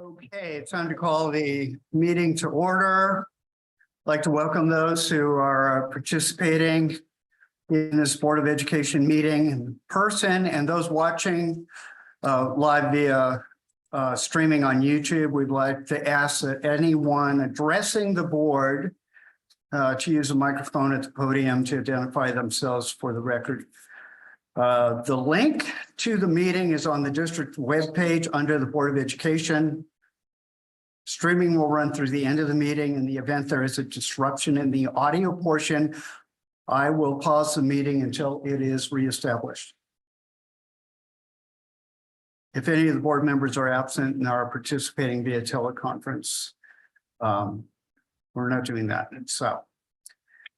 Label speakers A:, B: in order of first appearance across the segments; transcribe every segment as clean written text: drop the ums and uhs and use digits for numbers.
A: Okay, it's time to call the meeting to order. I'd like to welcome those who are participating in this Board of Education meeting in person and those watching live via streaming on YouTube. We'd like to ask that anyone addressing the board to use a microphone at the podium to identify themselves for the record. The link to the meeting is on the district webpage under the Board of Education. Streaming will run through the end of the meeting. In the event there is a disruption in the audio portion, I will pause the meeting until it is reestablished. If any of the board members are absent and are participating via teleconference, we're not doing that. So,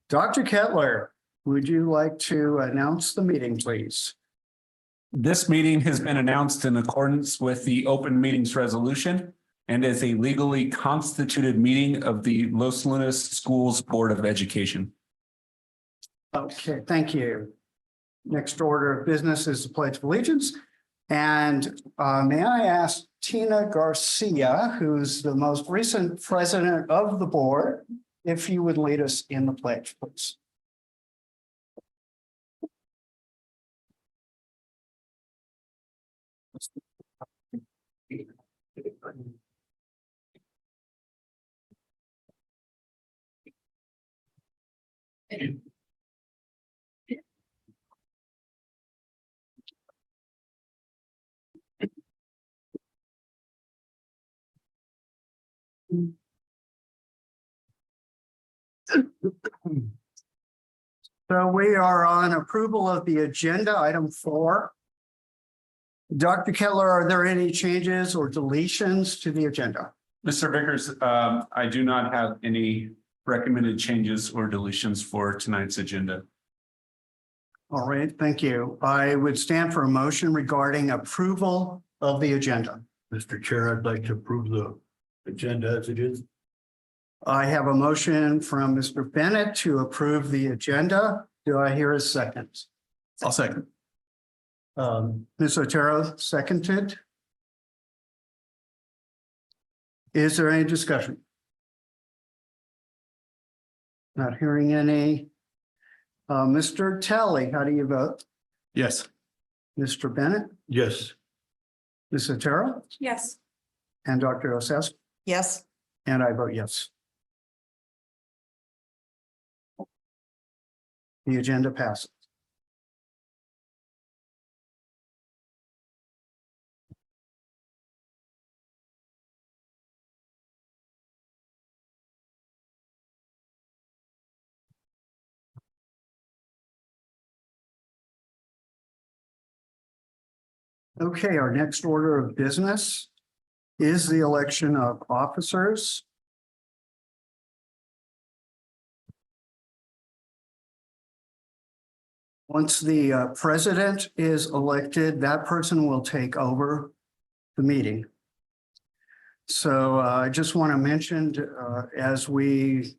A: Dr. Kettler, would you like to announce the meeting, please?
B: This meeting has been announced in accordance with the open meetings resolution and is a legally constituted meeting of the Los Lunas Schools Board of Education.
A: Okay, thank you. Next order of business is the Pledge of Allegiance. And may I ask Tina Garcia, who's the most recent president of the board, if you would lead us in the pledge, please. So we are on approval of the agenda, item 4. Dr. Kettler, are there any changes or deletions to the agenda?
B: Mr. Vickers, I do not have any recommended changes or deletions for tonight's agenda.
A: All right, thank you. I would stand for a motion regarding approval of the agenda.
C: Mr. Chair, I'd like to approve the agenda as it is.
A: I have a motion from Mr. Bennett to approve the agenda. Do I hear a second?
C: I'll second.
A: Ms. Otero seconded. Is there any discussion? Not hearing any. Mr. Talley, how do you vote?
C: Yes.
A: Mr. Bennett,
C: Yes.
A: Ms. Otero,
D: Yes.
A: and Dr. Osowski?
D: Yes.
A: And I vote yes. The agenda passes. Okay, our next order of business is the election of officers. Once the president is elected, that person will take over the meeting. So I just want to mention as we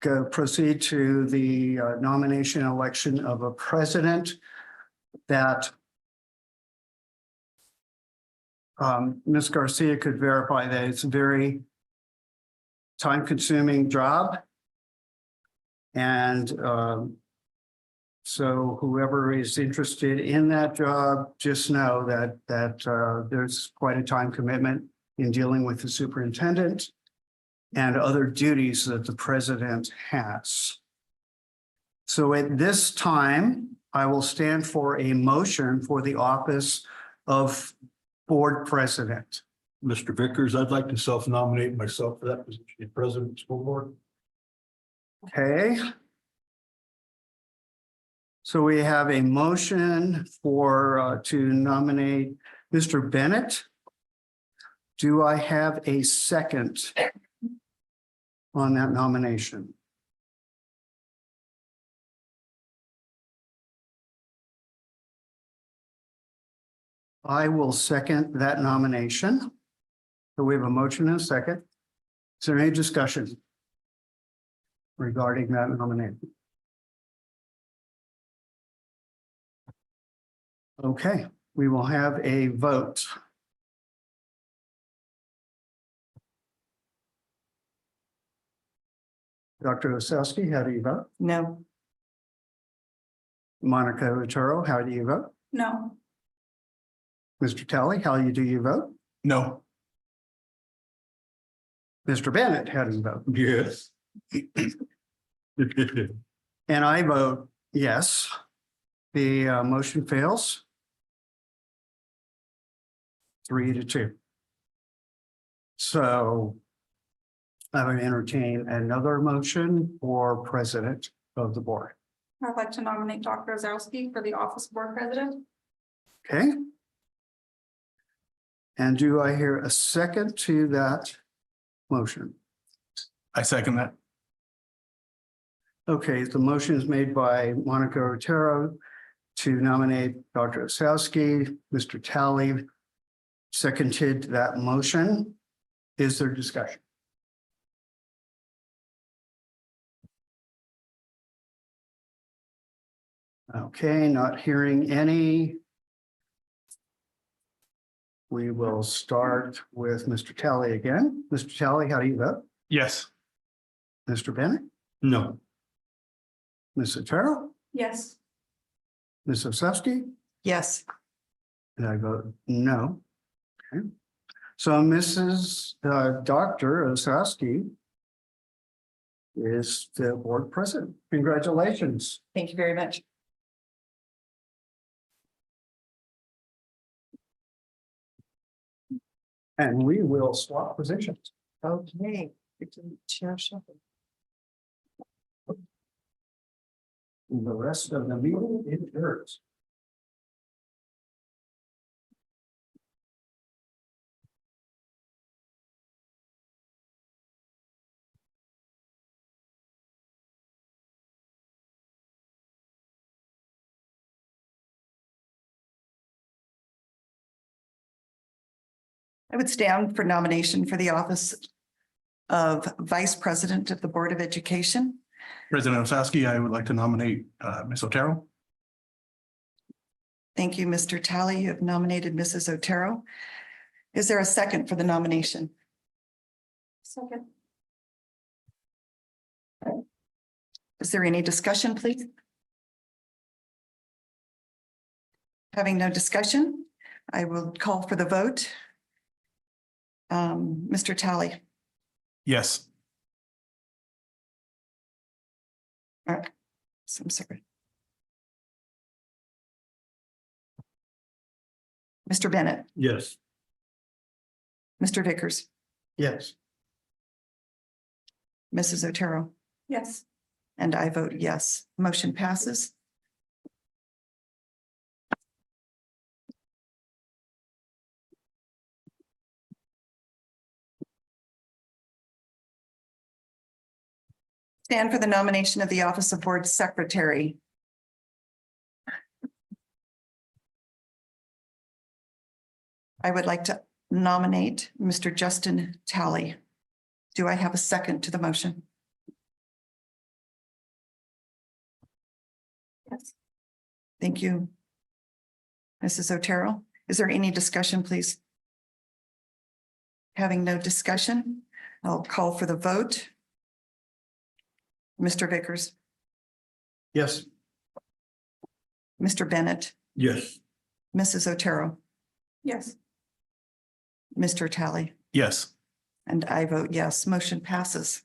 A: proceed to the nomination election of a president that Ms. Garcia could verify that it's a very time-consuming job. And so whoever is interested in that job, just know that there's quite a time commitment in dealing with the superintendent and other duties that the president has. So at this time, I will stand for a motion for the office of board president.
C: Mr. Vickers, I'd like to self-nominate myself for that position, president of the school board.
A: Okay. So we have a motion for to nominate Mr. Bennett. Do I have a second on that nomination? I will second that nomination. So we have a motion and a second. Is there any discussion regarding that nomination? Okay, we will have a vote. Dr. Osowski, how do you vote?
D: No.
A: Monica Otero, how do you vote?
D: No.
A: Mr. Talley, how do you vote?
C: No.
A: Mr. Bennett, how do you vote?
C: Yes.
A: And I vote yes. The motion fails. 3-2. So I would entertain another motion for president of the board.
E: I'd like to nominate Dr. Ozowski for the office of board president.
A: Okay. And do I hear a second to that motion?
C: I second that.
A: Okay, the motion is made by Monica Otero to nominate Dr. Osowski. Mr. Talley seconded that motion. Is there discussion? Okay, not hearing any. We will start with Mr. Talley again. Mr. Talley, how do you vote?
C: Yes.
A: Mr. Bennett?
C: No.
A: Ms. Otero?
E: Yes.
A: Ms. Osowski?
D: Yes.
A: And I vote no. Okay. So Mrs. Dr. Osowski is the board president. Congratulations.
D: Thank you very much.
A: And we will swap positions.
D: Okay. Chair shuffle.
A: The rest of the meeting is yours.
D: I would stand for nomination for the office of Vice President of the Board of Education.
C: President Osowski, I would like to nominate Ms. Otero.
D: Thank you, Mr. Talley. You have nominated Mrs. Otero. Is there a second for the nomination?
E: Second.
D: Is there any discussion, please? Having no discussion, I will call for the vote. Mr. Talley.
C: Yes.
D: So I'm sorry. Mr. Bennett,
C: Yes.
D: Mr. Vickers,
A: Yes.
D: Mrs. Otero,
E: Yes.
D: and I vote yes. Motion passes. Stand for the nomination of the office of board secretary. I would like to nominate Mr. Justin Talley. Do I have a second to the motion?
E: Yes.
D: Thank you. Mrs. Otero, is there any discussion, please? Having no discussion, I'll call for the vote. Mr. Vickers,
A: Yes.
D: Mr. Bennett,
C: Yes.
D: Mrs. Otero,
E: Yes.
D: Mr. Talley,
C: Yes.
D: and I vote yes. Motion passes.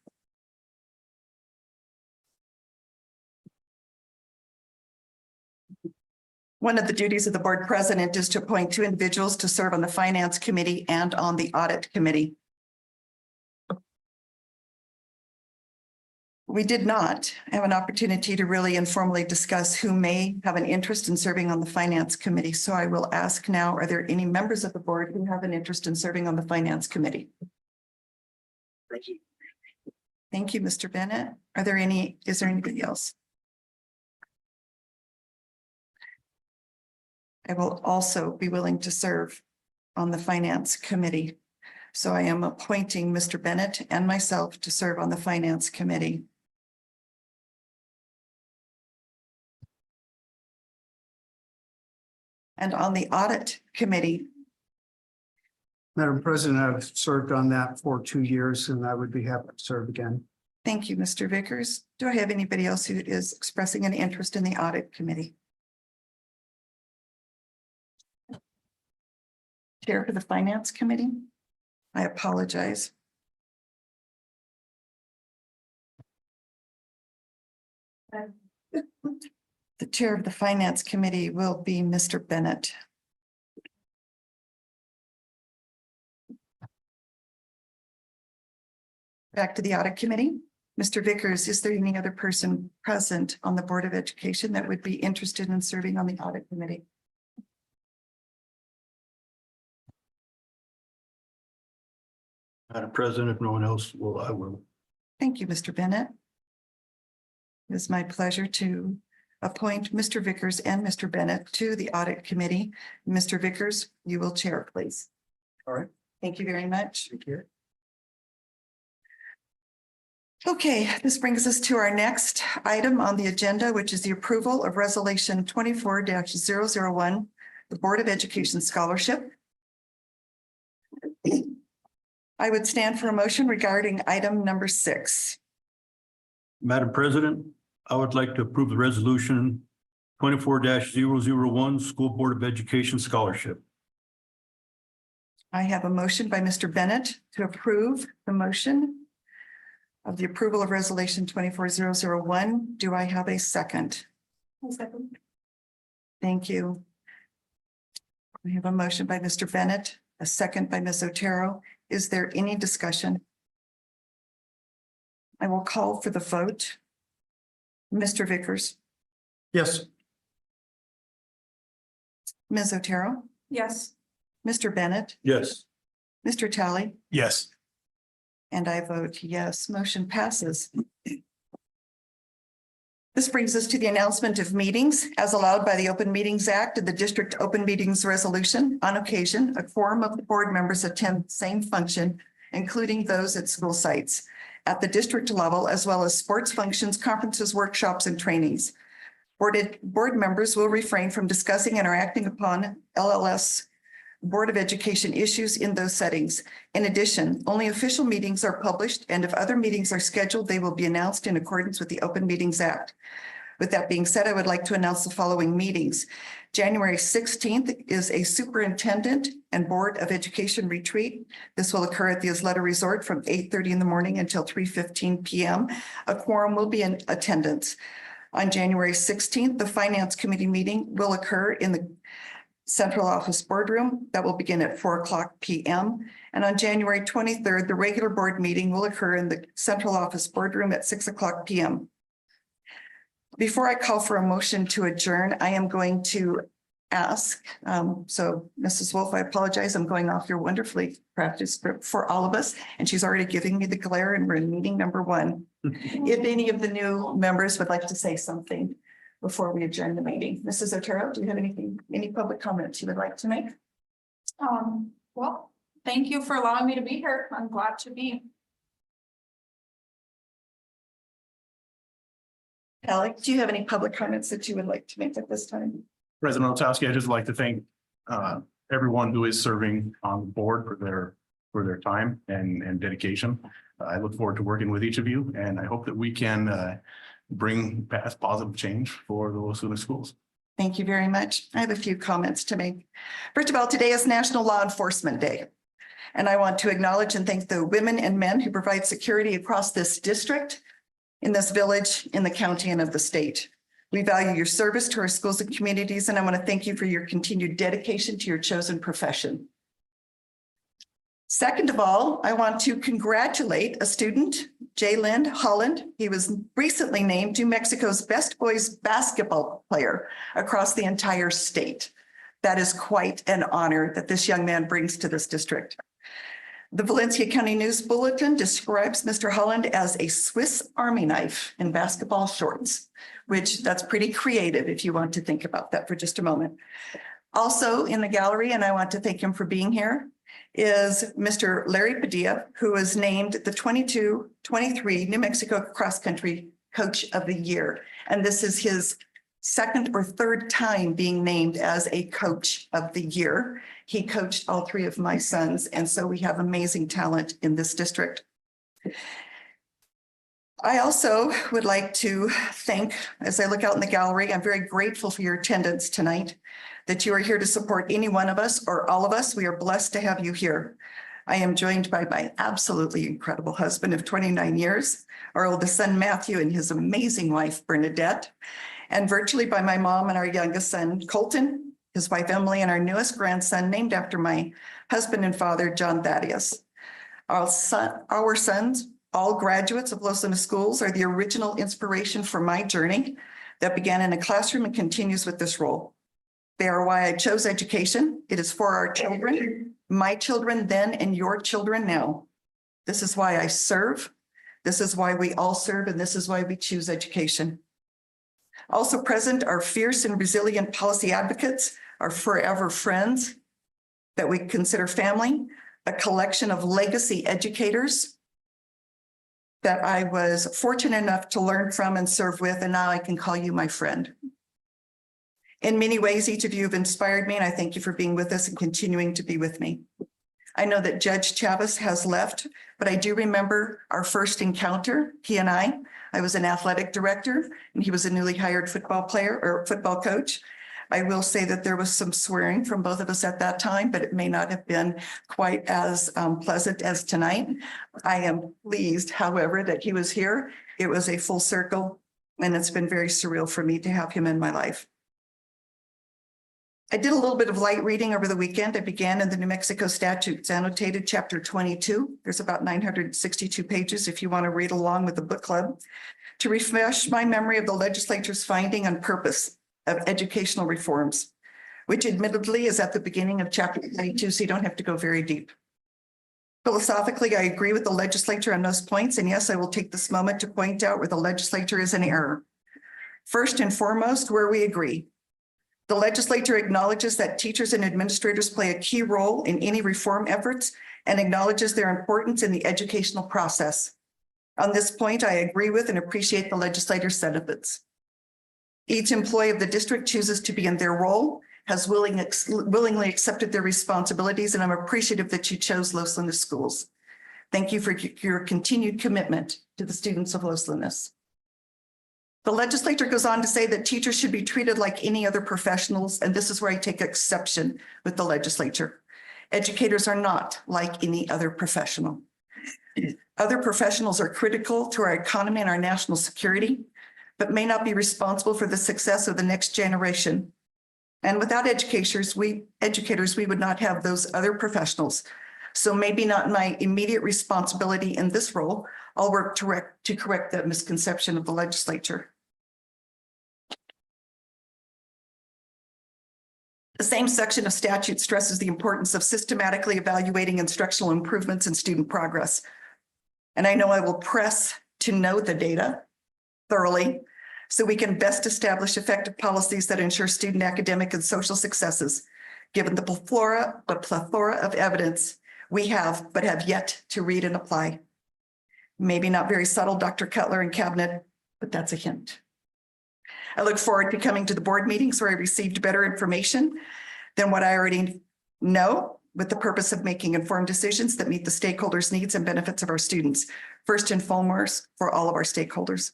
D: One of the duties of the board president is to appoint 2 individuals to serve on the finance committee and on the audit committee. We did not have an opportunity to really informally discuss who may have an interest in serving on the finance committee. So I will ask now, are there any members of the board who have an interest in serving on the finance committee? Thank you, Mr. Bennett. Is there anybody else? I will also be willing to serve on the finance committee. So I am appointing Mr. Bennett and myself to serve on the finance committee. And on the audit committee,
A: Madam President, I've served on that for 2 years and I would be happy to serve again.
D: Thank you, Mr. Vickers. Do I have anybody else who is expressing an interest in the audit committee? Chair for the finance committee? I apologize. The chair of the finance committee will be Mr. Bennett. Back to the audit committee. Mr. Vickers, is there any other person present on the Board of Education that would be interested in serving on the audit committee?
C: Madam President, if no one else will, I will.
D: Thank you, Mr. Bennett. It is my pleasure to appoint Mr. Vickers and Mr. Bennett to the audit committee. Mr. Vickers, you will chair, please.
C: All right.
D: Thank you very much.
C: Thank you.
D: Okay, this brings us to our next item on the agenda, which is the approval of resolution 24-001, the Board of Education Scholarship. I would stand for a motion regarding item number 6.
C: Madam President, I would like to approve the resolution 24-001 School Board of Education Scholarship.
D: I have a motion by Mr. Bennett to approve the motion of the approval of resolution 24-001. Do I have a second?
E: Second.
D: Thank you. We have a motion by Mr. Bennett, a second by Ms. Otero. Is there any discussion? I will call for the vote. Mr. Vickers,
C: Yes.
D: Ms. Otero,
E: Yes.
D: Mr. Bennett,
C: Yes.
D: Mr. Talley,
C: Yes.
D: and I vote yes. Motion passes. This brings us to the announcement of meetings as allowed by the Open Meetings Act and the District Open Meetings Resolution. On occasion, a quorum of the board members attend the same function, including those at school sites at the district level, as well as sports functions, conferences, workshops, and trainings. Board members will refrain from discussing and or acting upon LLS Board of Education issues in those settings. In addition, only official meetings are published, and if other meetings are scheduled, they will be announced in accordance with the Open Meetings Act. With that being said, I would like to announce the following meetings. January 16th is a superintendent and Board of Education retreat. This will occur at the Isleta Resort from 8:30 in the morning until 3:15 p.m. A quorum will be in attendance. On January 16th, the Finance Committee meeting will occur in the Central Office Boardroom. That will begin at 4:00 p.m. And on January 23rd, the regular board meeting will occur in the Central Office Boardroom at 6:00 p.m. Before I call for a motion to adjourn, I am going to ask, so Mrs. Wolf, I apologize, I'm going off your wonderfully practiced script for all of us, and she's already giving me the glare, and we're in meeting number 1. If any of the new members would like to say something before we adjourn the meeting. Mrs. Otero, do you have any public comments you would like to make?
E: Well, thank you for allowing me to be here. I'm glad to be.
D: Alec, do you have any public comments that you would like to make at this time?
F: President Otowski, I'd just like to thank everyone who is serving on the board for their time and dedication. I look forward to working with each of you, and I hope that we can bring past positive change for the Los Lunas schools.
D: Thank you very much. I have a few comments to make. First of all, today is National Law Enforcement Day. And I want to acknowledge and thank the women and men who provide security across this district, in this village, in the county, and of the state. We value your service to our schools and communities, and I want to thank you for your continued dedication to your chosen profession. Second of all, I want to congratulate a student, Jalen Holland. He was recently named New Mexico's best boys basketball player across the entire state. That is quite an honor that this young man brings to this district. The Valencia County News Bulletin describes Mr. Holland as a Swiss Army knife in basketball shorts, which that's pretty creative if you want to think about that for just a moment. Also in the gallery, and I want to thank him for being here, is Mr. Larry Padilla, who was named the 22-23 New Mexico Cross Country Coach of the Year. And this is his second or third time being named as a Coach of the Year. He coached all 3 of my sons, and so we have amazing talent in this district. I also would like to thank, as I look out in the gallery, I'm very grateful for your attendance tonight, that you are here to support any one of us or all of us. We are blessed to have you here. I am joined by my absolutely incredible husband of 29 years, our oldest son, Matthew, and his amazing wife, Bernadette, and virtually by my mom and our youngest son, Colton, his wife, Emily, and our newest grandson, named after my husband and father, John Thaddeus. Our sons, all graduates of Los Lunas Schools, are the original inspiration for my journey that began in a classroom and continues with this role. They are why I chose education. It is for our children, my children then and your children now. This is why I serve. This is why we all serve, and this is why we choose education. Also present are fierce and resilient policy advocates, our forever friends that we consider family, a collection of legacy educators that I was fortunate enough to learn from and serve with, and now I can call you my friend. In many ways, each of you have inspired me, and I thank you for being with us and continuing to be with me. I know that Judge Chavez has left, but I do remember our first encounter, he and I. I was an athletic director, and he was a newly hired football player or football coach. I will say that there was some swearing from both of us at that time, but it may not have been quite as pleasant as tonight. I am pleased, however, that he was here. It was a full circle, and it's been very surreal for me to have him in my life. I did a little bit of light reading over the weekend. I began in the New Mexico statutes annotated chapter 22. There's about 962 pages if you want to read along with the book club, to refresh my memory of the legislature's finding on purpose of educational reforms, which admittedly is at the beginning of chapter 22, so you don't have to go very deep. Philosophically, I agree with the legislature on those points, and yes, I will take this moment to point out where the legislature is in error. First and foremost, where we agree. The legislature acknowledges that teachers and administrators play a key role in any reform efforts and acknowledges their importance in the educational process. On this point, I agree with and appreciate the legislator's sentiments. Each employee of the district chooses to be in their role, has willingly accepted their responsibilities, and I'm appreciative that you chose Los Lunas Schools. Thank you for your continued commitment to the students of Los Lunas. The legislature goes on to say that teachers should be treated like any other professionals, and this is where I take exception with the legislature. Educators are not like any other professional. Other professionals are critical to our economy and our national security, but may not be responsible for the success of the next generation. And without educators, we would not have those other professionals. So maybe not my immediate responsibility in this role. I'll work to correct that misconception of the legislature. The same section of statute stresses the importance of systematically evaluating instructional improvements and student progress. And I know I will press to know the data thoroughly so we can best establish effective policies that ensure student academic and social successes, given the plethora of evidence we have, but have yet to read and apply. Maybe not very subtle, Dr. Cutler and Cabinet, but that's a hint. I look forward to coming to the board meetings where I received better information than what I already know, with the purpose of making informed decisions that meet the stakeholders' needs and benefits of our students, first and foremost for all of our stakeholders.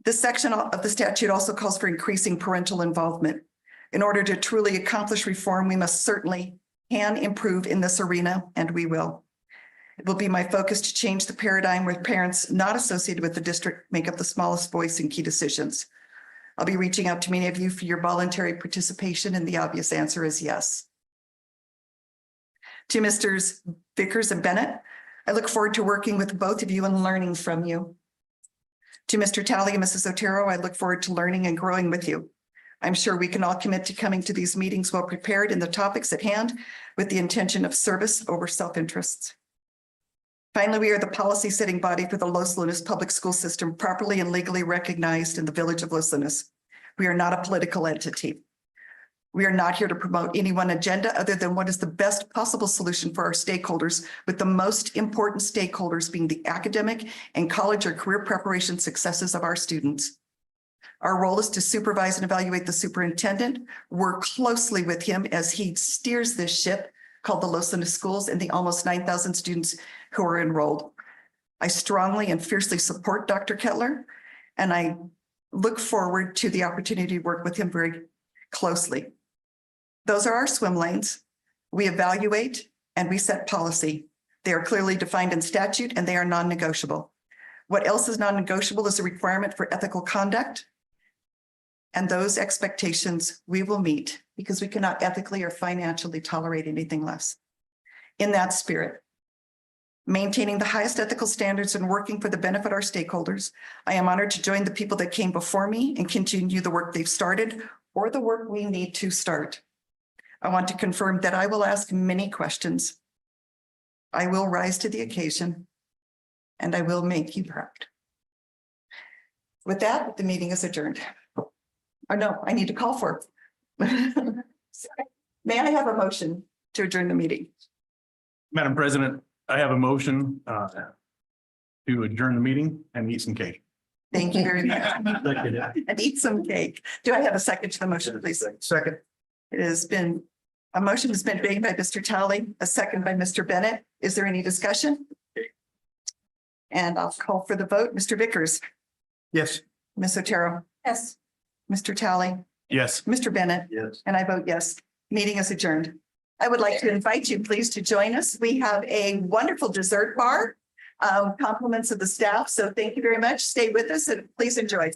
D: This section of the statute also calls for increasing parental involvement. In order to truly accomplish reform, we must certainly can improve in this arena, and we will. It will be my focus to change the paradigm where parents not associated with the district make up the smallest voice in key decisions. I'll be reaching out to many of you for your voluntary participation, and the obvious answer is yes. To Misters Vickers and Bennett, I look forward to working with both of you and learning from you. To Mr. Talley and Mrs. Otero, I look forward to learning and growing with you. I'm sure we can all commit to coming to these meetings well prepared in the topics at hand with the intention of service over self-interests. Finally, we are the policy setting body for the Los Lunas public school system, properly and legally recognized in the village of Los Lunas. We are not a political entity. We are not here to promote any one agenda other than what is the best possible solution for our stakeholders, with the most important stakeholders being the academic and college or career preparation successes of our students. Our role is to supervise and evaluate the superintendent, work closely with him as he steers this ship called the Los Lunas Schools and the almost 9,000 students who are enrolled. I strongly and fiercely support Dr. Kettler, and I look forward to the opportunity to work with him very closely. Those are our swim lanes. We evaluate and we set policy. They are clearly defined in statute and they are non-negotiable. What else is non-negotiable is a requirement for ethical conduct. And those expectations we will meet because we cannot ethically or financially tolerate anything less. In that spirit, maintaining the highest ethical standards and working for the benefit of our stakeholders, I am honored to join the people that came before me and continue the work they've started or the work we need to start. I want to confirm that I will ask many questions. I will rise to the occasion and I will make you proud. With that, the meeting is adjourned. Oh, no, I need to call for. May I have a motion to adjourn the meeting?
F: Madam President, I have a motion to adjourn the meeting and eat some cake.
D: Thank you very much.
C: Second,
D: And eat some cake. Do I have a second to the motion, please?
A: Second.
D: It has been, a motion has been made by Mr. Talley, a second by Mr. Bennett. Is there any discussion? And I'll call for the vote. Mr. Vickers,
A: Yes.
D: Ms. Otero,
E: Yes.
D: Mr. Talley,
F: Yes.
D: Mr. Bennett,
C: yes.
D: and I vote yes. Meeting is adjourned. I would like to invite you, please, to join us. We have a wonderful dessert bar, compliments of the staff. So thank you very much. Stay with us and please enjoy.